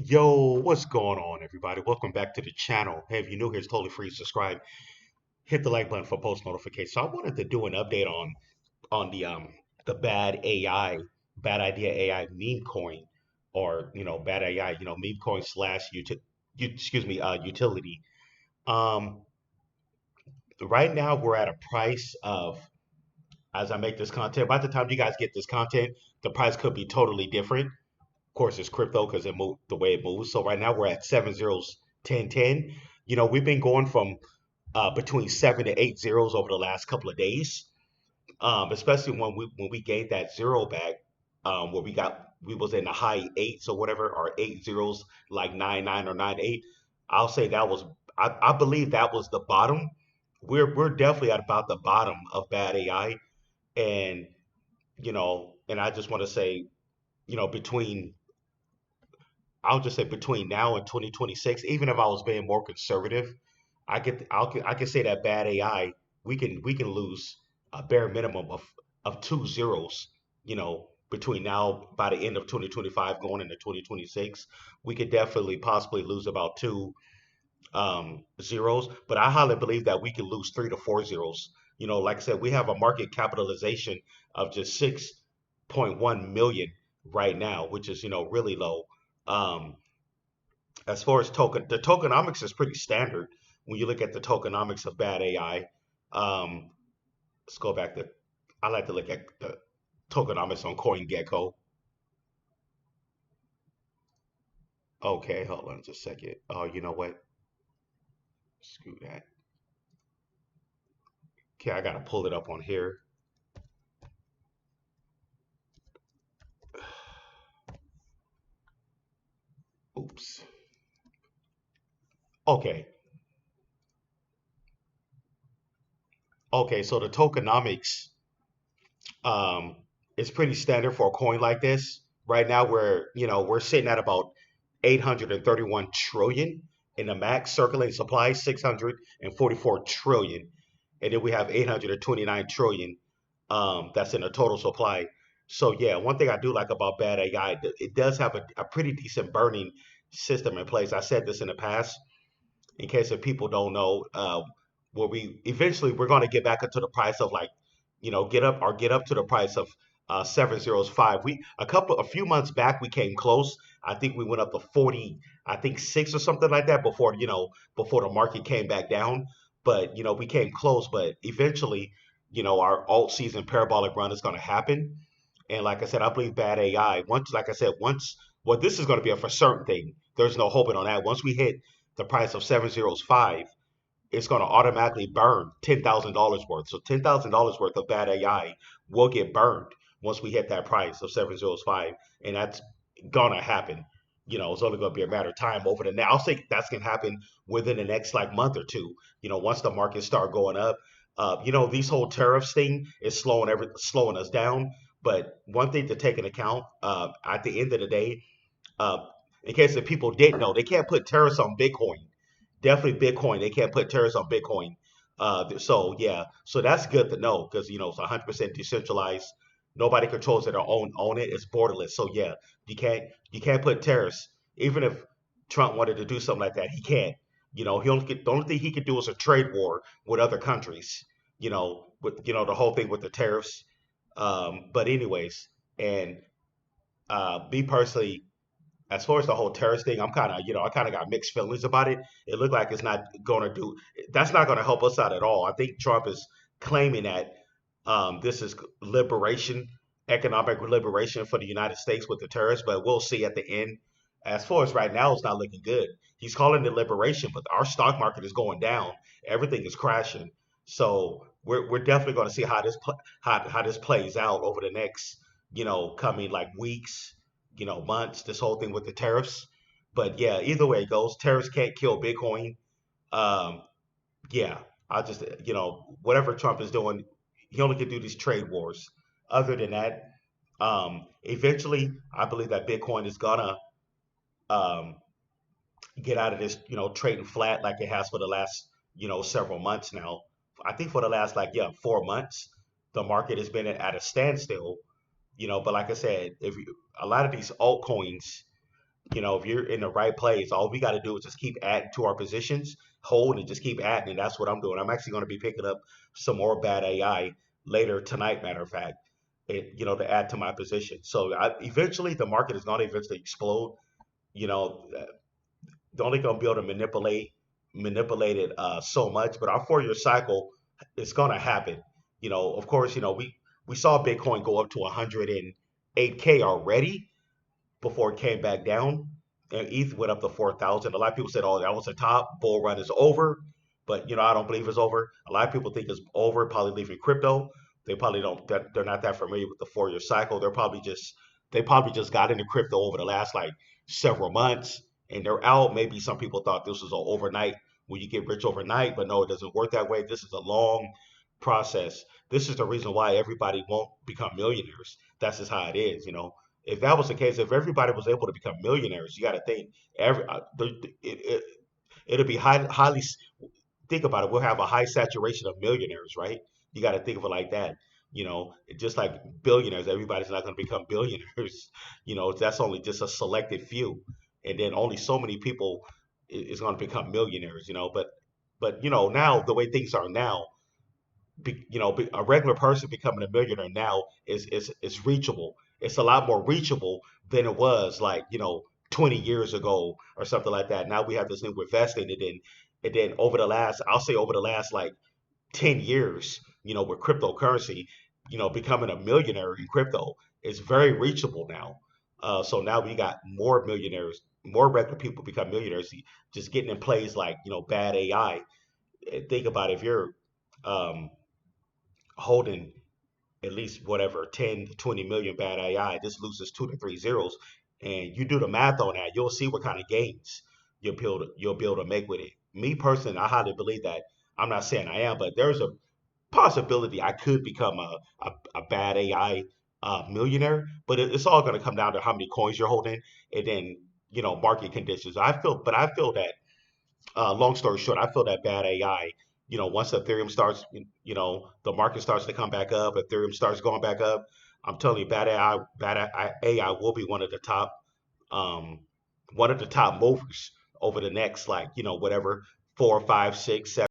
Yo, what's going on, everybody? Welcome back to the channel. Hey, if you're new here, it's totally free. Subscribe, hit the like button for post notifications. So I wanted to do an update on the bad AI, bad idea AI meme coin, or bad AI, meme coin slash utility. Um, right now we're at a price of, as I make this content. By the time you guys get this content, the price could be totally different. Of course, it's crypto because it moved the way it moves. So right now we're at 7 zeros, 10 10. We've been going from between 7 to 8 zeros over the last couple of days. Especially when we gained that zero back, where we was in the high eights or whatever, or 8 zeros, like 9 9 or 9 8. I'll say that was, I believe that was the bottom. We're definitely at about the bottom of bad AI. And and I just want to say, between, I'll just say between now and 2026, even if I was being more conservative, I can say that bad AI, we can lose a bare minimum of 2 zeros, between now, by the end of 2025 going into 2026. We could definitely possibly lose about two zeros, but I highly believe that we can lose 3 to 4 zeros. Like I said, we have a market capitalization of just 6.1 million right now, which is really low. Um, as far as the tokenomics is pretty standard when you look at the tokenomics of bad AI. Um, let's go back to, I like to look at the tokenomics on CoinGecko. Okay, hold on just a second. Oh, you know what? Screw that. Okay, I gotta pull it up on here. Oops. Okay. Okay, so the tokenomics um is pretty standard for a coin like this. Right now we're sitting at about 831 trillion in the max circulating supply, 644 trillion, and then we have 829 trillion that's in the total supply. So yeah, one thing I do like about bad AI, it does have a pretty decent burning system in place. I said this in the past, in case if people don't know, where we eventually we're going to get back into the price of, like, get up to the price of 7 zeros 5. A few months back we came close. I think we went up to 40, I think 6 or something like that, before the market came back down. But we came close. But eventually, our alt season parabolic run is going to happen. And like I said, I believe bad AI. Once, like I said, well, this is going to be a for certain thing. There's no hoping on that. Once we hit the price of 7 zeros 5, it's going to automatically burn $10,000 worth. So $10,000 worth of bad AI will get burned once we hit that price of 7 zeros 5, and that's gonna happen. It's only going to be a matter of time over the now. I'll say that's going to happen within the next, like, month or two. Once the markets start going up. These whole tariffs thing is slowing us down. But one thing to take into account, at the end of the day, uh, in case if people didn't know, they can't put tariffs on Bitcoin. Definitely Bitcoin. They can't put tariffs on Bitcoin. So yeah, so that's good to know, because it's 100% decentralized. Nobody controls it or own it. It's borderless. So yeah, you can't put tariffs. Even if Trump wanted to do something like that, he can't. The only thing he could do is a trade war with other countries. With the whole thing with the tariffs. But anyways, and me personally, as far as the whole terrorist thing, I kind of got mixed feelings about it. It looked like it's not going to do, that's not going to help us out at all. I think Trump is claiming that this is liberation, economic liberation for the United States with the terrorists, but we'll see at the end. As far as right now, it's not looking good. He's calling it liberation, but our stock market is going down. Everything is crashing. So we're definitely going to see how this plays out over the next, coming, like, weeks, months, this whole thing with the tariffs. But yeah, either way it goes, tariffs can't kill Bitcoin. Um, yeah, I just, whatever Trump is doing, he only can do these trade wars. Other than that, eventually, I believe that Bitcoin is gonna um, get out of this, trading flat like it has for the last, several months now. I think for the last, like, yeah, 4 months, the market has been at a standstill. But like I said, if you, a lot of these altcoins, If you're in the right place, all we got to do is just keep adding to our positions, hold and just keep adding. And that's what I'm doing. I'm actually going to be picking up some more bad AI later tonight, matter of fact, to add to my position. So eventually the market is going to eventually explode. You know, they're only going to be able to manipulate it so much, but our 4 year cycle is going to happen. Of course, we saw Bitcoin go up to 108K already before it came back down. And ETH went up to 4,000. A lot of people said, "Oh, that was the top. Bull run is over." But I don't believe it's over. A lot of people think it's over. Probably leaving crypto. They probably don't. They're not that familiar with the 4 year cycle. They probably just got into crypto over the last like several months, and they're out. Maybe some people thought this was an overnight when you get rich overnight, but no, it doesn't work that way. This is a long process. This is the reason why everybody won't become millionaires. That's just how it is. If that was the case, if everybody was able to become millionaires, you got to think it'll be highly. Think about it. We'll have a high saturation of millionaires, right? You got to think of it like that. Just like billionaires, everybody's not going to become billionaires. That's only just a selected few, and then only so many people is going to become millionaires. But now the way things are now, a regular person becoming a millionaire now is reachable. It's a lot more reachable than it was like 20 years ago or something like that. Now we have this new investing, and then over the last like 10 years, with cryptocurrency, becoming a millionaire in crypto is very reachable now. So now we got more millionaires, more regular people become millionaires, just getting in plays like bad AI. Think about if you're um, holding at least whatever 10 to 20 million bad AI, this loses two to three zeros, and you do the math on that, you'll see what kind of gains you'll be able to make with it. Me personally, I highly believe that. I'm not saying I am, but there's a possibility I could become a bad AI millionaire, but it's all going to come down to how many coins you're holding, and then market conditions. I feel that long story short, I feel that bad AI, once Ethereum starts, the market starts to come back up, Ethereum starts going back up. I'm telling you, bad AI will be um, one of the top movers over the next, like, whatever, 4, 5, 6, 7.